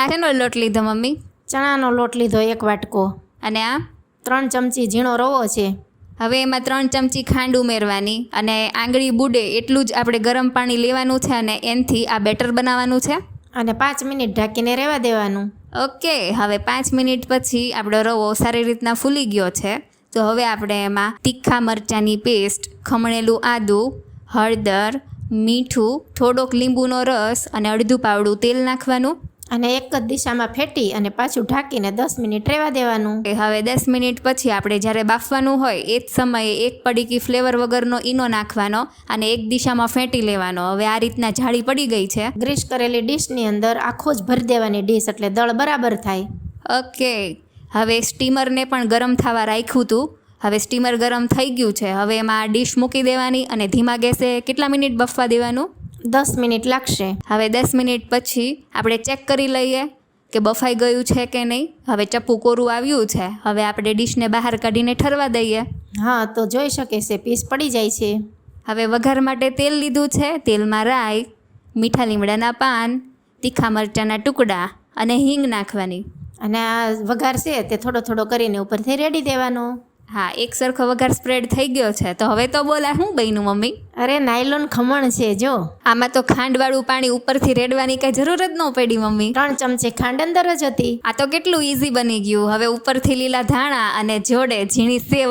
આ શેનો લોટ લીધો મમ્મી? ચણાનો લોટ લીધો 1 વાટકો અને આ 3 ચમચી ઝીણો રવો છે. હવે એમાં 3 ચમચી ખાંડ ઉમેરવાની અને આંગળી બુડે એટલું જ આપણે ગરમ પાણી લેવાનું છે અને એનથી આ બેટર બનાવવાનું છે અને 5 મિનિટ ઢાંકીને રહેવા દેવાનું. ઓકે. હવે 5 મિનિટ પછી આપણો રવો સારી રીતના ફૂલી ગયો છે. તો હવે આપણે એમાં તીખા મરચાંની પેસ્ટ, ખમણેલું આદું, હળદર, મીઠું, થોડોક લીંબુનો રસ અને અડધું પાવડું તેલ નાખવાનું અને એક જ દિશામાં ફેટી અને પાછું ઢાંકીને 10 મિનિટ રહેવા દેવાનું. હવે 10 મિનિટ પછી આપણે જ્યારે બાફવાનું હોય એ જ સમયે 1 પડીકી ફ્લેવર વગરનો ઈનો નાખવાનો અને એક દિશામાં ફેંટી લેવાનો. હવે આ રીતના જાળી પડી ગઈ છે. ગ્રીસ કરેલી ડીશની અંદર આખો જ ભરી દેવાની ડીશ, એટલે દળ બરાબર થાય. ઓકે. હવે સ્ટીમરને પણ ગરમ થવા રાખ્યું હતું. હવે સ્ટીમર ગરમ થઈ ગયું છે. હવે એમાં આ ડીશ મૂકી દેવાની અને ધીમા ગેસે કેટલા મિનિટ બફવા દેવાનું? 10 મિનિટ લાગશે. હવે 10 મિનિટ પછી આપણે ચેક કરી લઈએ કે બફાઈ ગયું છે કે નહીં. હવે ચપ્પુ કોરું આવ્યું છે. હવે આપણે ડીશને બહાર કાઢીને ઠરવા દઈએ. હા, તો જોઈ શકે છે પીસ પડી જાય છે. હવે વઘાર માટે તેલ લીધું છે. તેલમાં રાઈ, મીઠા લીમડાના પાન, તીખા મરચાંના ટુકડા અને હિંગ નાખવાની. અને આ વઘાર છે તે થોડો થોડો કરીને ઉપરથી રેડી દેવાનો. હા, એક સરખો વઘાર સ્પ્રેડ થઈ ગયો છે. તો હવે તો બોલા શું બન્યું મમ્મી? અરે નાયલોન ખમણ છે જો. આમાં તો ખાંડવાળું પાણી ઉપરથી રેડવાની કઈ જરૂર જ ન પડી મમ્મી. 3 ચમચી ખાંડ અંદર જ હતી. આ તો કેટલું ઈઝી બની ગયું. હવે ઉપરથી લીલા ધાણા અને જોડે ઝીણી સેવ